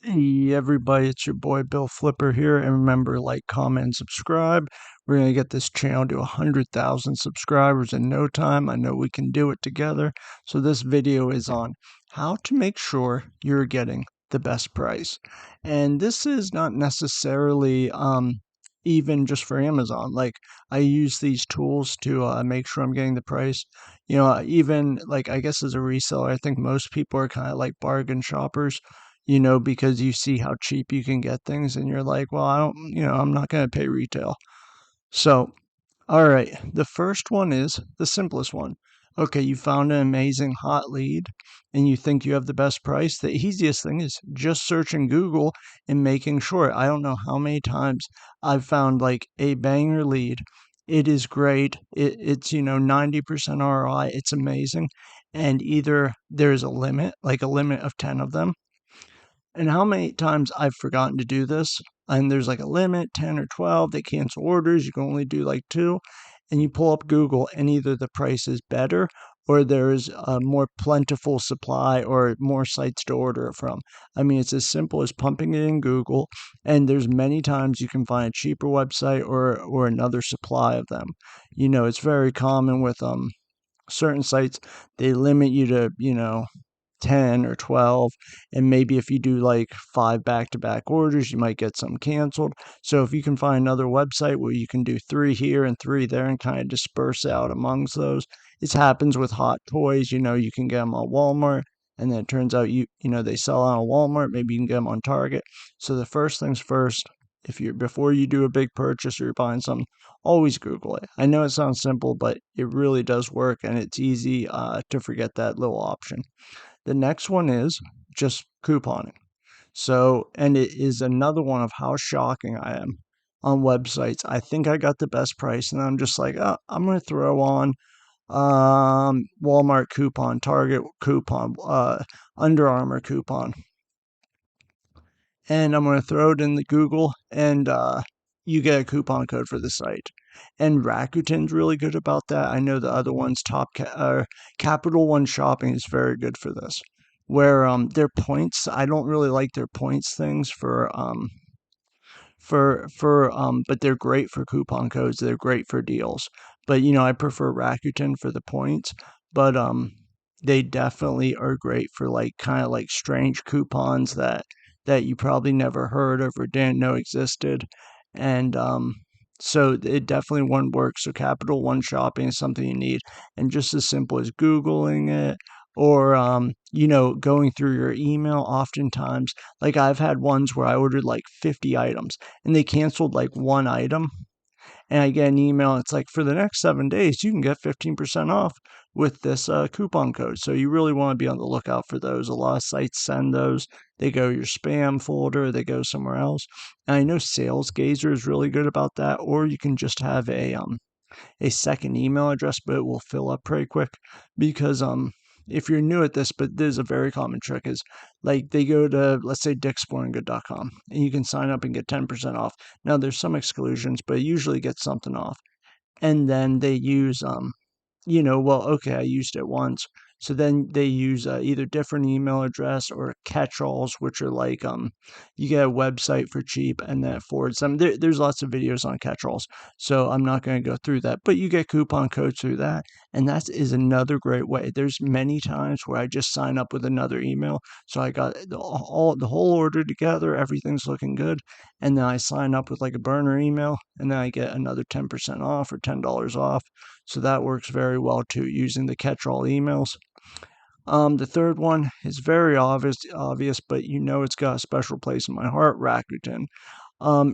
Hey everybody, it's your boy Bill Flipper here, and remember, like, comment, and subscribe. We're gonna get this channel to 100,000 subscribers in no time. I know we can do it together. So this video is on how to make sure you're getting the best price. And this is not necessarily even just for Amazon. Like, I use these tools to make sure I'm getting the price. Even like, I guess as a reseller, I think most people are kind of like bargain shoppers, because you see how cheap you can get things and you're like, well, I don't, I'm not going to pay retail. So, all right, the first one is the simplest one. Okay, you found an amazing hot lead and you think you have the best price. The easiest thing is just searching Google and making sure. I don't know how many times I've found like a banger lead. It is great. It's 90% ROI. It's amazing. And either there's a limit, like a limit of 10 of them, and how many times I've forgotten to do this, and there's like a limit, 10 or 12, they cancel orders, you can only do like 2, and you pull up Google, and either the price is better or there's a more plentiful supply or more sites to order it from. I mean, it's as simple as pumping it in Google, and there's many times you can find a cheaper website or another supply of them. It's very common with certain sites, they limit you to, 10 or 12, and maybe if you do like 5 back-to-back orders you might get some canceled. So if you can find another website where you can do 3 here and 3 there and kind of disperse out amongst those. It happens with hot toys. You can get them on Walmart, and then it turns out they sell on Walmart, maybe you can get them on Target. So the first things first, if you're before you do a big purchase or you're buying something, always Google it. I know it sounds simple, but it really does work, and it's easy to forget that little option. The next one is just couponing. So, and it is another one of how shocking I am on websites. I think I got the best price, and I'm just like, oh, I'm going to throw on Walmart coupon, Target coupon, Under Armour coupon, and I'm going to throw it in the Google, and you get a coupon code for the site. And Rakuten's really good about that. I know the other ones, Capital One Shopping is very good for this. Where their points, I don't really like their points things but they're great for coupon codes. They're great for deals. But I prefer Rakuten for the points. But they definitely are great for like kind of like strange coupons that you probably never heard of or didn't know existed. And so it definitely one works. So Capital One Shopping is something you need, and just as simple as Googling it or going through your email. Oftentimes, like, I've had ones where I ordered like 50 items and they canceled like one item, and I get an email. It's like, for the next 7 days, you can get 15% off with this coupon code. So you really want to be on the lookout for those. A lot of sites send those. They go your spam folder, they go somewhere else. And I know SalesGazer is really good about that. Or you can just have a second email address, but it will fill up pretty quick because if you're new at this, but there's a very common trick is, like, they go to, let's say, dicksportinggood.com, and you can sign up and get 10% off. Now there's some exclusions, but it usually gets something off. And then they use well, okay, I used it once. So then they use either different email address or Catchalls, which are like you get a website for cheap and then it forwards them. There's lots of videos on Catchalls, so I'm not going to go through that. But you get coupon codes through that, and that is another great way. There's many times where I just sign up with another email, so I got the whole order together, everything's looking good, and then I sign up with like a burner email, and then I get another 10% off or $10 off. So that works very well too, using the catch-all emails. The third one is very obvious, but it's got a special place in my heart, Rakuten.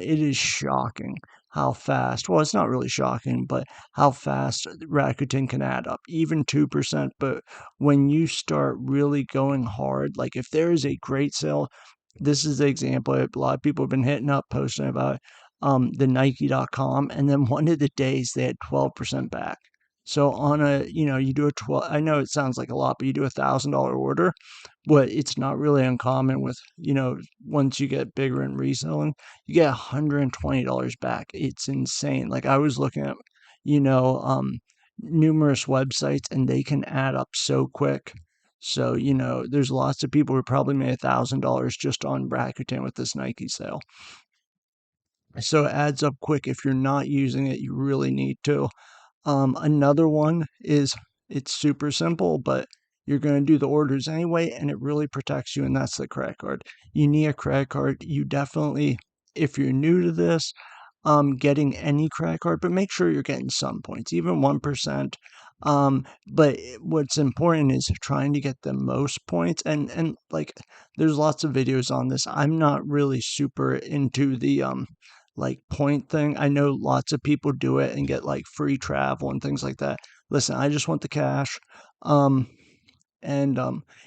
It is shocking how fast, well, it's not really shocking, but how fast Rakuten can add up, even 2%. But when you start really going hard, like if there is a great sale, this is the example. A lot of people have been hitting up, posting about the Nike.com, and then one of the days they had 12% back. So on you do a 12, I know it sounds like a lot, but you do $1,000 order, but it's not really uncommon with, once you get bigger in reselling, you get $120 back. It's insane. Like, I was looking at, you know, um, numerous websites, and they can add up so quick. So, there's lots of people who probably made $1,000 just on Rakuten with this Nike sale. So it adds up quick. If you're not using it, you really need to. Another one is it's super simple, but you're going to do the orders anyway, and it really protects you, and that's the credit card. You need a credit card. You definitely, if you're new to this, getting any credit card, but make sure you're getting some points, even 1%. But what's important is trying to get the most points, and like there's lots of videos on this. I'm not really super into the like point thing. I know lots of people do it and get like free travel and things like that. Listen, I just want the cash. Um, and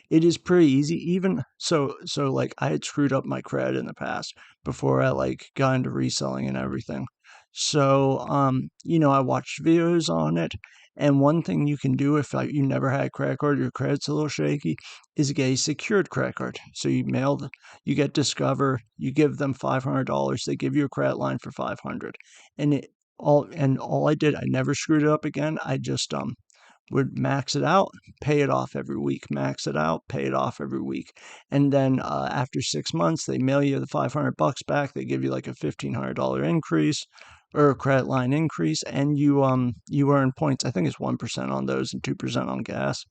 it is pretty easy. Even so like I had screwed up my credit in the past before I like got into reselling and everything. So I watched videos on it, and one thing you can do if you never had a credit card, your credit's a little shaky, is get a secured credit card. So you get Discover, you give them $500, they give you a credit line for 500, and all I did, I never screwed it up again. I just would max it out, pay it off every week, max it out, pay it off every week. And then after 6 months, they mail you the $500 back. They give you like a $1,500 increase or a credit line increase, and you earn points. I think it's 1% on those and 2% on gas,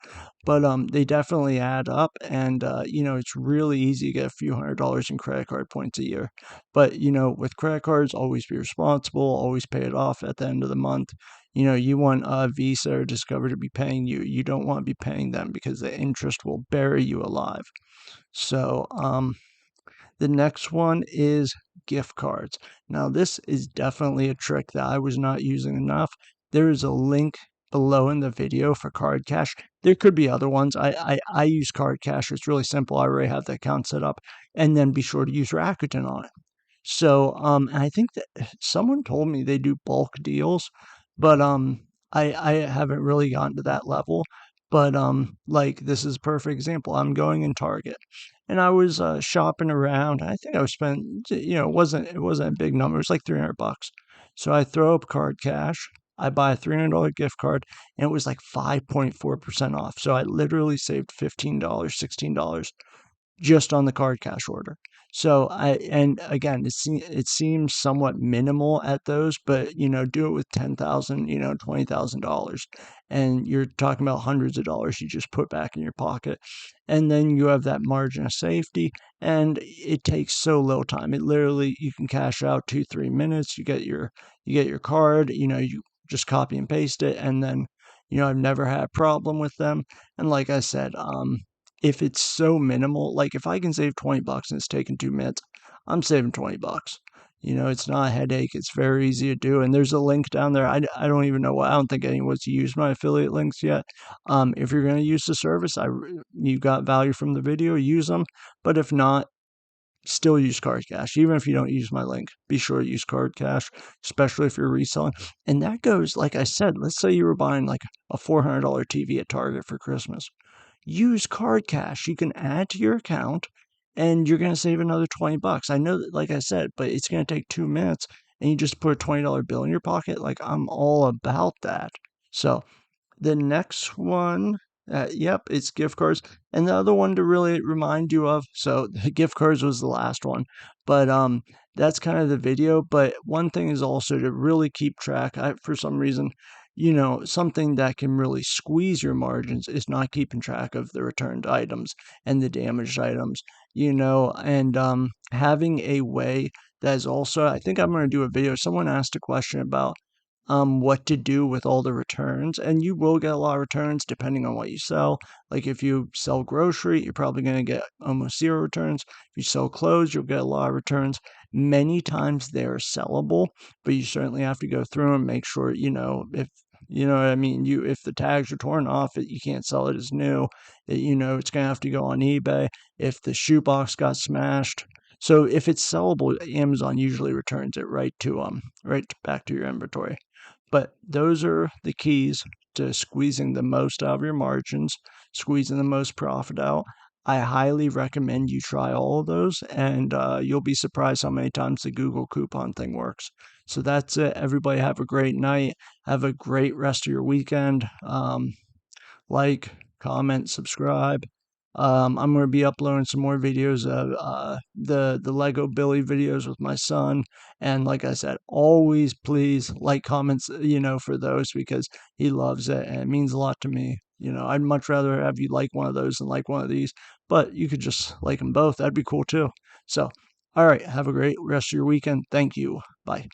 but they definitely add up, and it's really easy to get a few $100s in credit card points a year. But with credit cards, always be responsible, always pay it off at the end of the month. You want Visa or Discover to be paying you. You don't want to be paying them because the interest will bury you alive. So, the next one is gift cards. Now, this is definitely a trick that I was not using enough. There is a link below in the video for cardcash. There could be other ones. I use cardcash. It's really simple. I already have the account set up. And then be sure to use Rakuten on it. So, I think that someone told me they do bulk deals, but I haven't really gotten to that level. But like this is a perfect example. I'm going in Target, and I was shopping around. I think I was spending, it wasn't a big number. It was like $300. So I throw up card cash. I buy a $300 gift card, and it was like 5.4% off. So I literally saved $15, $16 just on the card cash order. So and again, it seems somewhat minimal at those, but do it with 10,000, $20,000, and you're talking about hundreds of dollars you just put back in your pocket, and then you have that margin of safety, and it takes so little time. It literally you can cash out 2-3 minutes. You get your card. You just copy and paste it, and then I've never had a problem with them. And like I said, if it's so minimal, like if I can save $20 and it's taking 2 minutes, I'm saving $20. It's not a headache. It's very easy to do. And there's a link down there. I don't even know why. I don't think anyone's used my affiliate links yet. If you're going to use the service, you got value from the video, use them. But if not, still use card cash. Even if you don't use my link, be sure to use card cash, especially if you're reselling. And that goes, like I said, let's say you were buying like a $400 TV at Target for Christmas. Use card cash. You can add to your account, and you're going to save another $20. I know that, like I said, but it's going to take 2 minutes, and you just put a $20 bill in your pocket. Like, I'm all about that. So the next one, yep, it's gift cards. And the other one to really remind you of, so the gift cards was the last one, but that's kind of the video. But one thing is also to really keep track. For some reason, something that can really squeeze your margins is not keeping track of the returned items and the damaged items, and having a way that is also, I think I'm going to do a video. Someone asked a question about what to do with all the returns, and you will get a lot of returns depending on what you sell. Like if you sell grocery, you're probably going to get almost zero returns. If you sell clothes, you'll get a lot of returns. Many times they're sellable, but you certainly have to go through and make sure, if you know what I mean. If the tags are torn off, you can't sell it as new. It's going to have to go on eBay. If the shoebox got smashed, so if it's sellable, Amazon usually returns it right back to your inventory. But those are the keys to squeezing the most out of your margins, squeezing the most profit out. I highly recommend you try all of those, and you'll be surprised how many times the Google coupon thing works. So that's it. Everybody have a great night. Have a great rest of your weekend. Like, comment, subscribe. I'm going to be uploading some more videos of the Lego Billy videos with my son. And like I said, always please like comments, for those because he loves it and it means a lot to me. I'd much rather have you like one of those than like one of these, but you could just like them both. That'd be cool too. So, all right, have a great rest of your weekend. Thank you. Bye.